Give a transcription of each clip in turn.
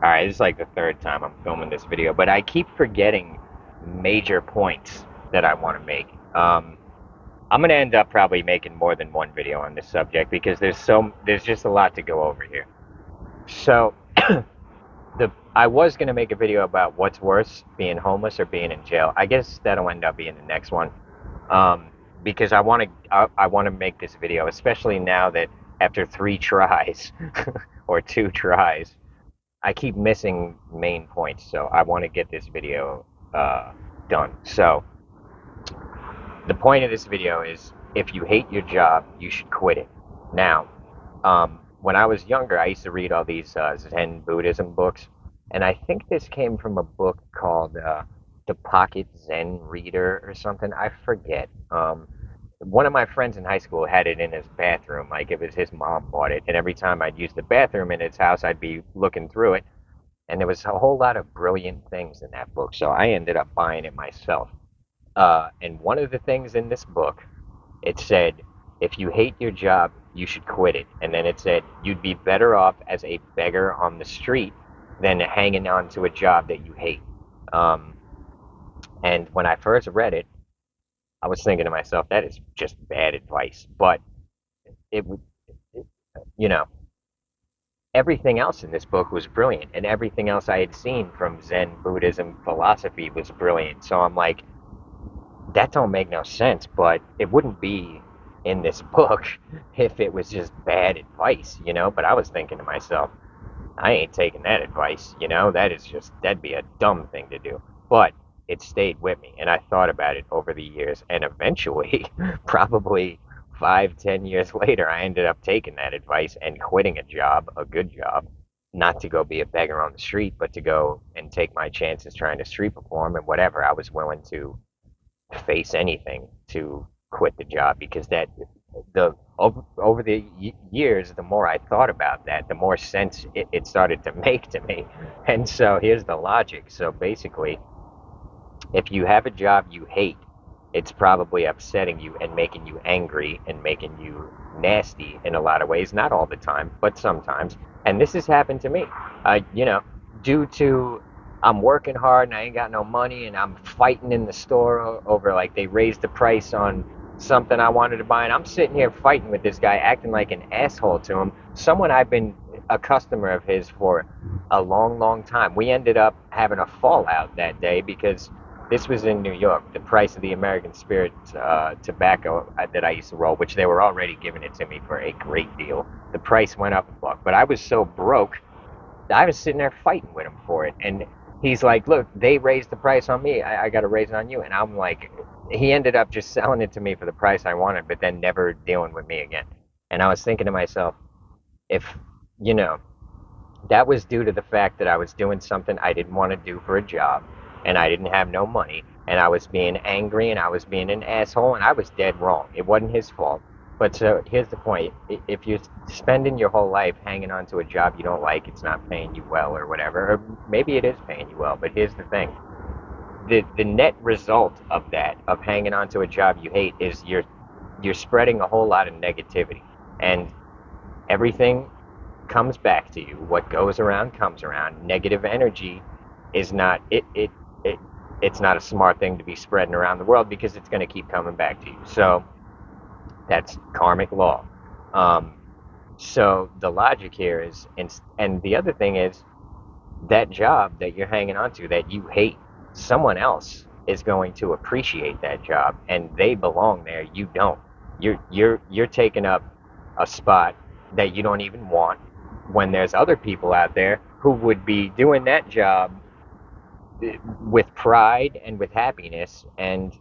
All right, this is like the third time I'm filming this video, but I keep forgetting major points that I want to make. I'm gonna end up probably making more than one video on this subject because there's just a lot to go over here. So I was gonna make a video about what's worse, being homeless or being in jail. I guess that'll end up being the next one, um, because I want to make this video, especially now that after three tries or two tries, I keep missing main points. So I want to get this video uh, done. So the point of this video is, if you hate your job, you should quit it. Now, when I was younger, I used to read all these Zen Buddhism books, and I think this came from a book called The Pocket Zen Reader or something. I forget. One of my friends in high school had it in his bathroom, like it was his mom bought it, and every time I'd use the bathroom in his house, I'd be looking through it, and there was a whole lot of brilliant things in that book, so I ended up buying it myself. And one of the things in this book, it said, if you hate your job, you should quit it. And then it said, you'd be better off as a beggar on the street than hanging on to a job that you hate. Um, and when I first read it, I was thinking to myself, that is just bad advice. But it, you know, everything else in this book was brilliant, and everything else I had seen from Zen Buddhism philosophy was brilliant. So I'm like, that don't make no sense, but it wouldn't be in this book if it was just bad advice, you know? But I was thinking to myself, I ain't taking that advice, you know? That'd be a dumb thing to do. But it stayed with me, and I thought about it over the years, and eventually, probably 5, 10 years later, I ended up taking that advice and quitting a job, a good job, not to go be a beggar on the street, but to go and take my chances trying to street perform and whatever. I was willing to face anything to quit the job, because that over the years, the more I thought about that, the more sense it started to make to me. And so here's the logic. So basically, if you have a job you hate, it's probably upsetting you and making you angry and making you nasty in a lot of ways. Not all the time, but sometimes. And this has happened to me. You know, due to I'm working hard and I ain't got no money, and I'm fighting in the store over, like, they raised the price on something I wanted to buy, and I'm sitting here fighting with this guy, acting like an asshole to him. Someone I've been a customer of his for a long, long time. We ended up having a fallout that day because this was in New York. The price of the American Spirit tobacco that I used to roll, which they were already giving it to me for a great deal, the price went up a buck. But I was so broke, I was sitting there fighting with him for it. And he's like, look, they raised the price on me. I got to raise it on you. And I'm like, he ended up just selling it to me for the price I wanted, but then never dealing with me again. And I was thinking to myself, if, you know, that was due to the fact that I was doing something I didn't want to do for a job, and I didn't have no money, and I was being angry, and I was being an asshole, and I was dead wrong. It wasn't his fault. But so here's the point. If you're spending your whole life hanging on to a job you don't like, it's not paying you well or whatever, or maybe it is paying you well, but here's the thing. The net result of that, of hanging on to a job you hate, is you're spreading a whole lot of negativity. And everything comes back to you. What goes around comes around. Negative energy is not it's not a smart thing to be spreading around the world, because it's going to keep coming back to you. So that's karmic law. Um, so the logic here is, and the other thing is, that job that you're hanging on to that you hate, someone else is going to appreciate that job, and they belong there. You don't. You're taking up a spot that you don't even want, when there's other people out there who would be doing that job with pride and with happiness. And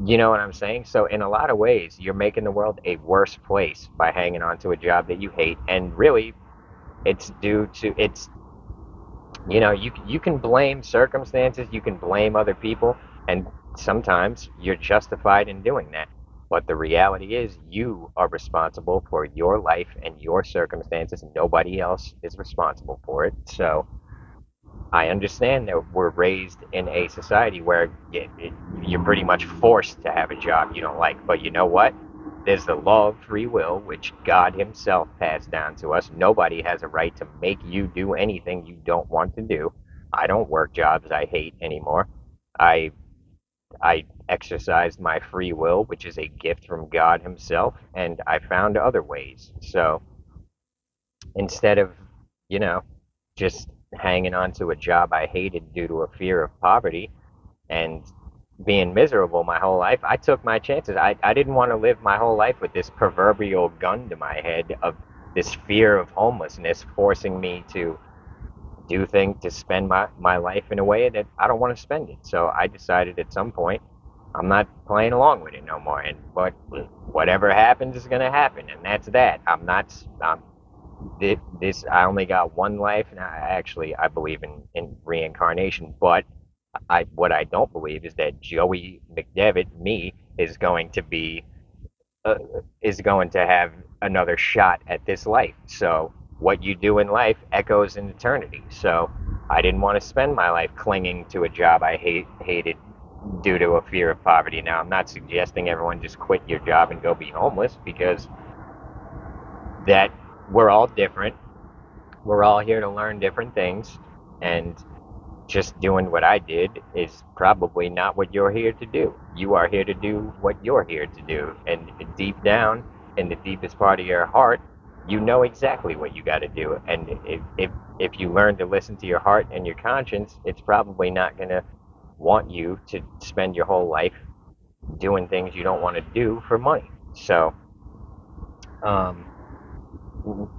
you know what I'm saying? So in a lot of ways, you're making the world a worse place by hanging on to a job that you hate. And really, it's due to, it's, you know, you can blame circumstances, you can blame other people, and sometimes you're justified in doing that. But the reality is, you are responsible for your life and your circumstances. Nobody else is responsible for it. So I understand that we're raised in a society where you're pretty much forced to have a job you don't like. But you know what? there's the law of free will, which God Himself passed down to us. Nobody has a right to make you do anything you don't want to do. I don't work jobs I hate anymore. I I exercised my free will, which is a gift from God Himself, and I found other ways. So instead of, you know, just hanging on to a job I hated due to a fear of poverty and being miserable my whole life, I took my chances. I didn't want to live my whole life with this proverbial gun to my head of this fear of homelessness forcing me to do things, to spend my life in a way that I don't want to spend it. So I decided at some point I'm not playing along with it no more. And whatever happens is gonna happen, and that's that. I'm not. This I only got one life. Now, actually, I believe in reincarnation, but what I don't believe is that Joey McDevitt, me, is going to be uh, is going to have another shot at this life. So what you do in life echoes in eternity. So I didn't want to spend my life clinging to a job I hated due to a fear of poverty. Now, I'm not suggesting everyone just quit your job and go be homeless, because that we're all different. We're all here to learn different things, and just doing what I did is probably not what you're here to do. You are here to do what you're here to do. And deep down, in the deepest part of your heart, you know exactly what you got to do. And if you learn to listen to your heart and your conscience, it's probably not going to want you to spend your whole life doing things you don't want to do for money. So, um,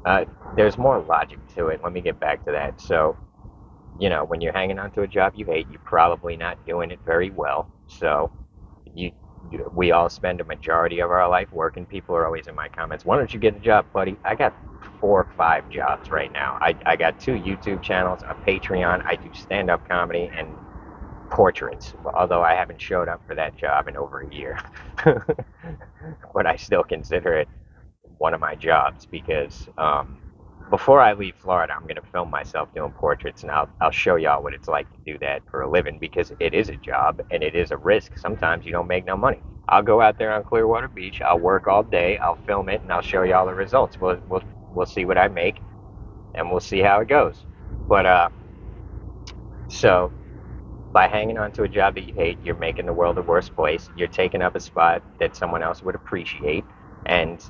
uh, there's more logic to it. Let me get back to that. So, when you're hanging on to a job you hate, you're probably not doing it very well. So you, we all spend a majority of our life working. People are always in my comments, why don't you get a job, buddy? I got 4 or 5 jobs right now. I got 2 YouTube channels, a Patreon. I do stand-up comedy and portraits, although I haven't showed up for that job in over a year. But I still consider it one of my jobs, because before I leave Florida, I'm going to film myself doing portraits, and I'll show y'all what it's like to do that for a living, because it is a job and it is a risk. Sometimes you don't make no money. I'll go out there on Clearwater Beach, I'll work all day, I'll film it, and I'll show y'all the results. We'll see what I make, and we'll see how it goes. But so by hanging on to a job that you hate, you're making the world a worse place. You're taking up a spot that someone else would appreciate, and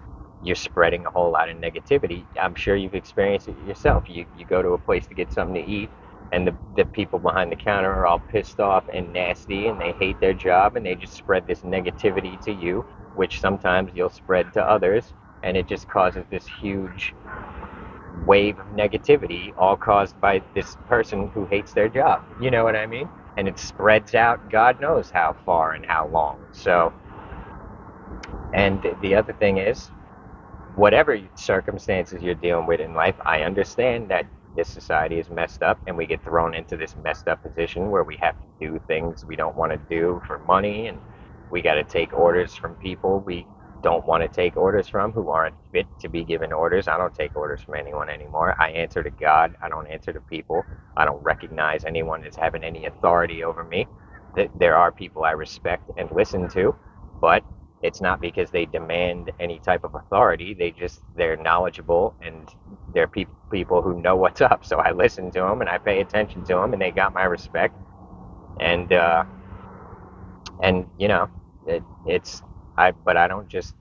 you're spreading a whole lot of negativity. I'm sure you've experienced it yourself. You go to a place to get something to eat, and the people behind the counter are all pissed off and nasty, and they hate their job, and they just spread this negativity to you, which sometimes you'll spread to others, and it just causes this huge wave of negativity, all caused by this person who hates their job. You know what I mean? And it spreads out God knows how far and how long. So, and the other thing is, whatever circumstances you're dealing with in life, I understand that this society is messed up, and we get thrown into this messed up position where we have to do things we don't want to do for money, and we got to take orders from people we don't want to take orders from, who aren't fit to be given orders. I don't take orders from anyone anymore. I answer to God. I don't answer to people. I don't recognize anyone as having any authority over me. There are people I respect and listen to, but it's not because they demand any type of authority. They're knowledgeable, and they're people who know what's up. So I listen to them and I pay attention to them, and they got my respect. And it's but I don't just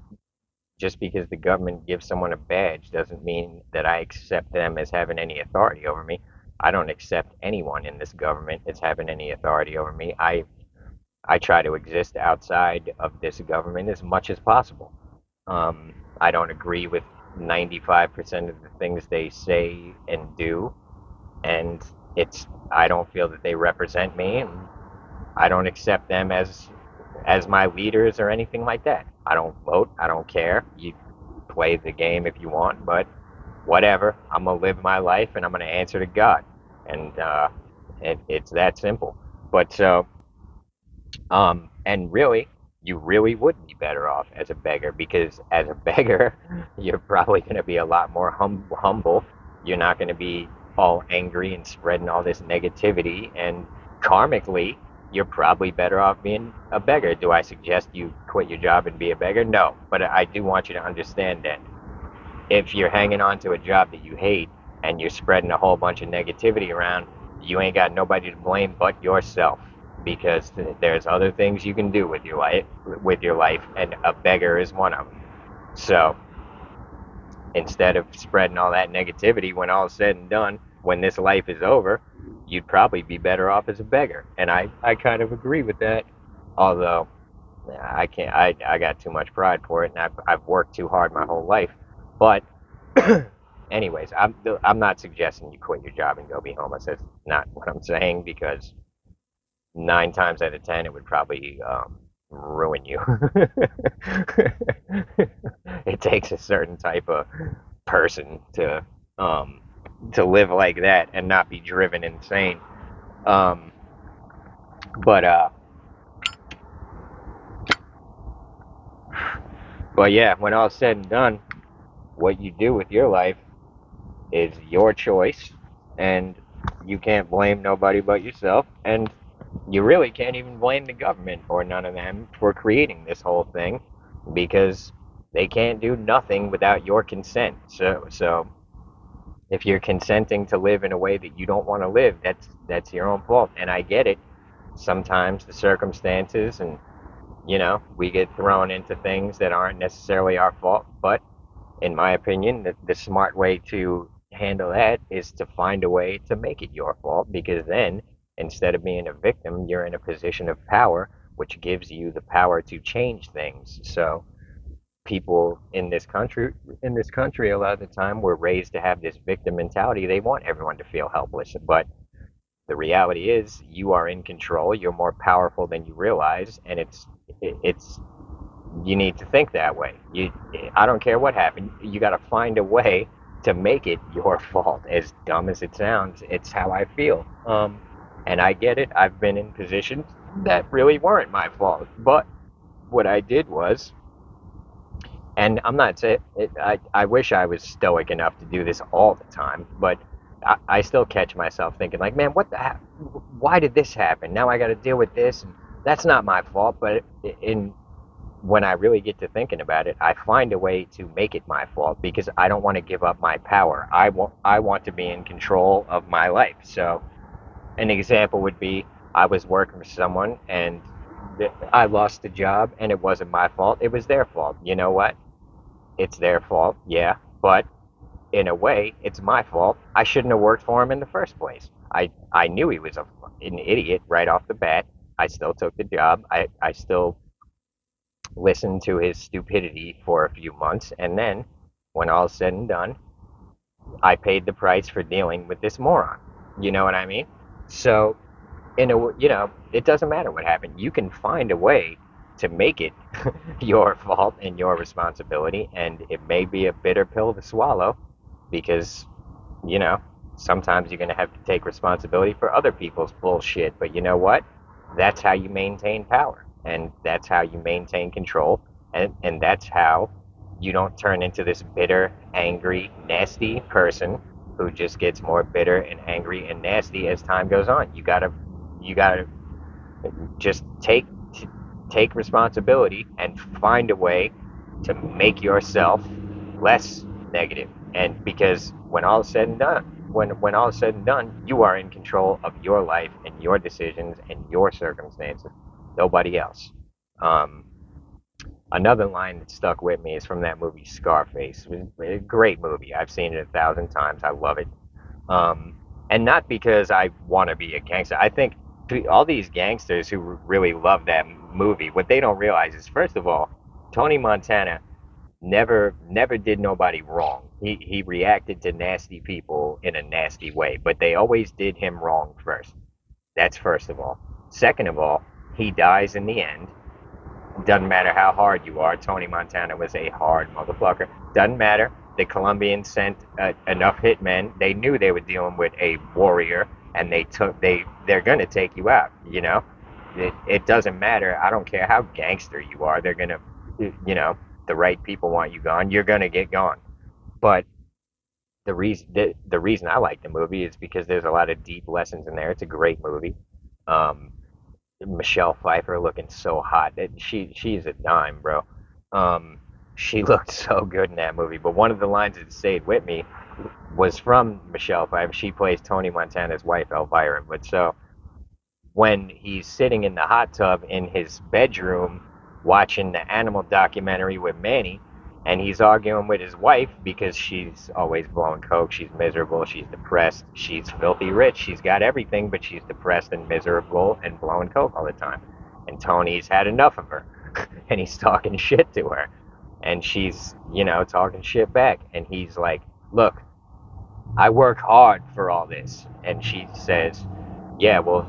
because the government gives someone a badge doesn't mean that I accept them as having any authority over me. I don't accept anyone in this government as having any authority over me. I try to exist outside of this government as much as possible. I don't agree with 95% of the things they say and do, and I don't feel that they represent me, and I don't accept them as my leaders or anything like that. I don't vote. I don't care. You play the game if you want, but whatever. I'm gonna live my life, and I'm gonna answer to God, and it's that simple. But so, and really, you really would be better off as a beggar, because as a beggar, you're probably gonna be a lot more humble. You're not gonna be all angry and spreading all this negativity, and karmically, you're probably better off being a beggar. Do I suggest you quit your job and be a beggar? No, but I do want you to understand that if you're hanging on to a job that you hate and you're spreading a whole bunch of negativity around, you ain't got nobody to blame but yourself, because there's other things you can do with your life, and a beggar is one of them. So instead of spreading all that negativity, when all is said and done, when this life is over, you'd probably be better off as a beggar. And I kind of agree with that. Although I can't, I got too much pride for it, and I've worked too hard my whole life. But anyways, I'm not suggesting you quit your job and go be homeless. That's not what I'm saying, because 9 times out of 10 it would probably ruin you. It takes a certain type of person um, to live like that and not be driven insane. Um, but but yeah, when all's said and done, what you do with your life is your choice, and you can't blame nobody but yourself, and you really can't even blame the government or none of them for creating this whole thing, because they can't do nothing without your consent. So if you're consenting to live in a way that you don't want to live, that's your own fault. And I get it. Sometimes the circumstances, and we get thrown into things that aren't necessarily our fault. But in my opinion, the smart way to handle that is to find a way to make it your fault, because then instead of being a victim, you're in a position of power, which gives you the power to change things. So people in this country a lot of the time were raised to have this victim mentality. They want everyone to feel helpless, but the reality is you are in control. You're more powerful than you realize, and it's you need to think that way. I don't care what happened. You got to find a way to make it your fault. As dumb as it sounds, it's how I feel. And I get it. I've been in positions that really weren't my fault, but what I did was, and I'm not saying it, I wish I was stoic enough to do this all the time, but I still catch myself thinking like, man, why did this happen? Now I got to deal with this, and that's not my fault. But in when I really get to thinking about it, I find a way to make it my fault, because I don't want to give up my power. I want to be in control of my life. So an example would be, I was working for someone and I lost the job, and it wasn't my fault. It was their fault. You know what? It's their fault, yeah, but in a way, it's my fault. I shouldn't have worked for him in the first place. I knew he was an idiot right off the bat. I still took the job. I still listened to his stupidity for a few months, and then when all's said and done, I paid the price for dealing with this moron. You know what I mean? So, it doesn't matter what happened. You can find a way to make it your fault and your responsibility, and it may be a bitter pill to swallow, because you know, sometimes you're going to have to take responsibility for other people's bullshit. But you know what? That's how you maintain power, and that's how you maintain control, and that's how you don't turn into this bitter, angry, nasty person who just gets more bitter and angry and nasty as time goes on. You gotta just take responsibility and find a way to make yourself less negative. And because when all is said and done, you are in control of your life and your decisions and your circumstances, nobody else. um, Another line that stuck with me is from that movie Scarface. It was a great movie. I've seen it 1,000 times. I love it. um, and not because I want to be a gangster. I think all these gangsters who really love that movie, what they don't realize is, first of all, Tony Montana never did nobody wrong. He reacted to nasty people in a nasty way, but they always did him wrong first. That's first of all. Second of all, he dies in the end. Doesn't matter how hard you are. Tony Montana was a hard motherfucker. Doesn't matter. The Colombians sent enough hitmen. They knew they were dealing with a warrior, and they're gonna take you out. It doesn't matter. I don't care how gangster you are. They're gonna, the right people want you gone. You're gonna get gone. But the reason I like the movie is because there's a lot of deep lessons in there. It's a great movie. Um, Michelle Pfeiffer looking so hot. She's a dime, bro. Um, she looked so good in that movie. But one of the lines that stayed with me was from Michelle Pfeiffer. She plays Tony Montana's wife, Elvira. But so when he's sitting in the hot tub in his bedroom watching the animal documentary with Manny, and he's arguing with his wife because she's always blowing coke, she's miserable, she's depressed, she's filthy rich, she's got everything, but she's depressed and miserable and blowing coke all the time. And Tony's had enough of her, and he's talking shit to her, and she's, talking shit back, and he's like, "Look, I work hard for all this." And she says, "Yeah, well,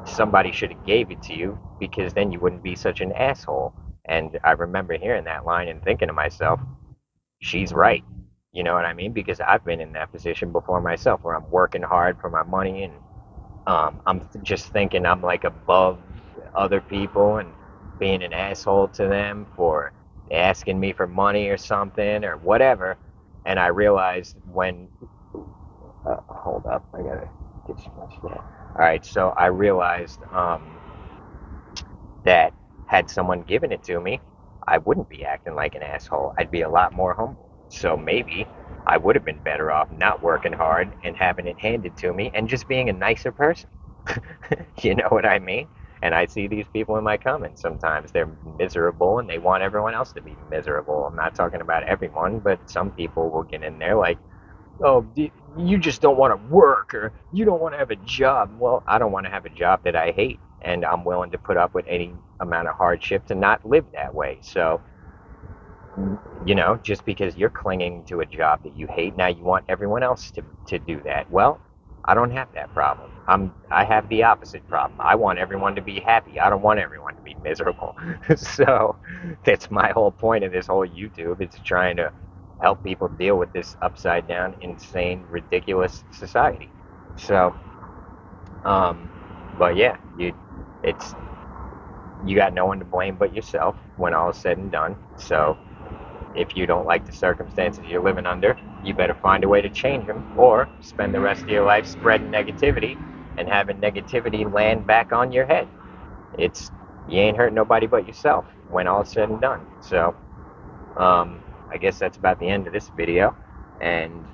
somebody should have gave it to you because then you wouldn't be such an asshole." And I remember hearing that line and thinking to myself, she's right. You know what I mean? Because I've been in that position before myself where I'm working hard for my money, and I'm just thinking I'm like above other people and being an asshole to them for asking me for money or something or whatever. And I realized when hold up, I gotta get some that. All right, so I realized that had someone given it to me, I wouldn't be acting like an asshole. I'd be a lot more humble. So maybe I would have been better off not working hard and having it handed to me and just being a nicer person. You know what I mean? And I see these people in my comments sometimes. They're miserable and they want everyone else to be miserable. I'm not talking about everyone, but some people will get in there like, "Oh, you just don't want to work or you don't want to have a job." Well, I don't want to have a job that I hate, and I'm willing to put up with any amount of hardship to not live that way. So, just because you're clinging to a job that you hate, now you want everyone else to do that. Well, I don't have that problem. I have the opposite problem. I want everyone to be happy. I don't want everyone to be miserable. So that's my whole point of this whole YouTube. It's trying to help people deal with this upside down, insane, ridiculous society. So, um, but yeah, it's you got no one to blame but yourself when all is said and done. So if you don't like the circumstances you're living under, you better find a way to change them or spend the rest of your life spreading negativity and having negativity land back on your head. It's you ain't hurting nobody but yourself when all's said and done. So, I guess that's about the end of this video, and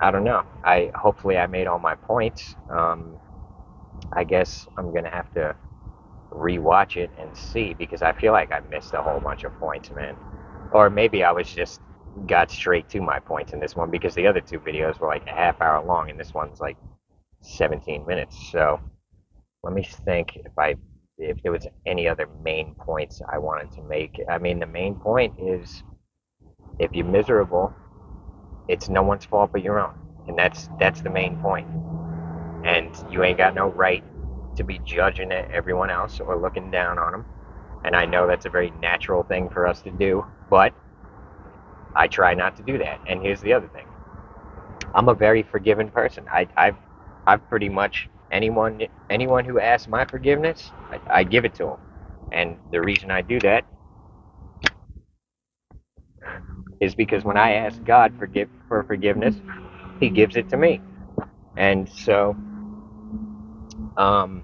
I don't know. I hopefully I made all my points. I guess I'm gonna have to rewatch it and see because I feel like I missed a whole bunch of points, man. Or maybe I was just got straight to my points in this one because the other two videos were like a half hour long and this one's like 17 minutes. So let me think if there was any other main points I wanted to make. I mean, the main point is if you're miserable, it's no one's fault but your own, and that's the main point. And you ain't got no right to be judging everyone else or looking down on them. And I know that's a very natural thing for us to do, but I try not to do that. And here's the other thing: I'm a very forgiving person. I've pretty much anyone who asks my forgiveness, I give it to them. And the reason I do that is because when I ask God for forgiveness, He gives it to me. And so, um,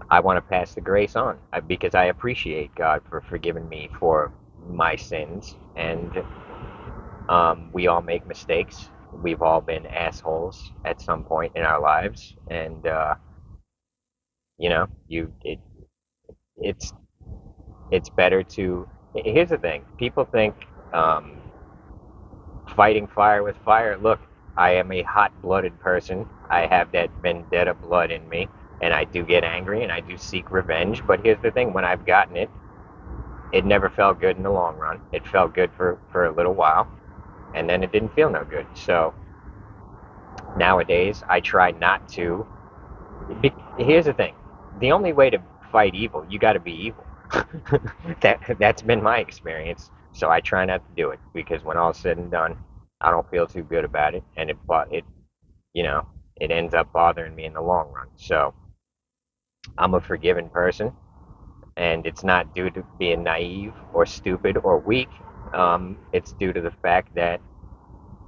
I want to pass the grace on because I appreciate God for forgiving me for my sins. And we all make mistakes. We've all been assholes at some point in our lives, and you know, you it it's it's better to. Here's the thing: people think um, fighting fire with fire. Look, I am a hot-blooded person. I have that vendetta blood in me, and I do get angry and I do seek revenge. But here's the thing: when I've gotten it, it never felt good in the long run. It felt good for a little while, and then it didn't feel no good. So nowadays, I try not to. Here's the thing: the only way to fight evil, you got to be evil. That's been my experience. So I try not to do it because when all's said and done, I don't feel too good about it, and it you know it ends up bothering me in the long run. So I'm a forgiving person, and it's not due to being naive or stupid or weak. It's due to the fact that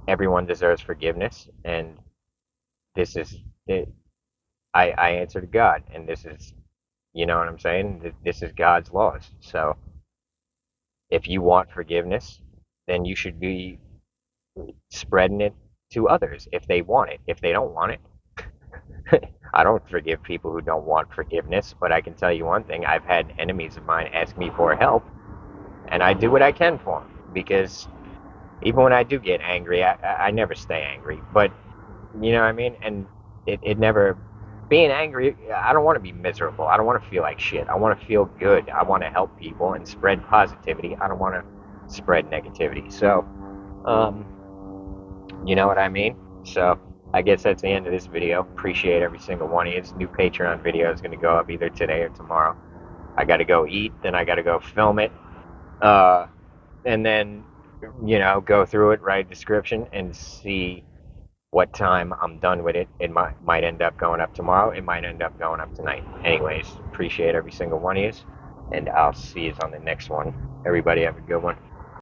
everyone deserves forgiveness, and this is it. I answer to God, and this is You know what I'm saying? This is God's laws. So if you want forgiveness, then you should be spreading it to others if they want it. If they don't want it, I don't forgive people who don't want forgiveness, but I can tell you one thing: I've had enemies of mine ask me for help, and I do what I can for them because even when I do get angry, I never stay angry. But you know what I mean? And it never, being angry, I don't want to be miserable. I don't want to feel like shit. I want to feel good. I want to help people and spread positivity. I don't want to spread negativity. So, um, you know what I mean? So, I guess that's the end of this video. Appreciate every single one of you. This new Patreon video is going to go up either today or tomorrow. I got to go eat, then I got to go film it. Uh, and then, go through it, write a description, and see what time I'm done with it. It might end up going up tomorrow. It might end up going up tonight. Anyways, appreciate every single one of you, and I'll see you on the next one. Everybody have a good one.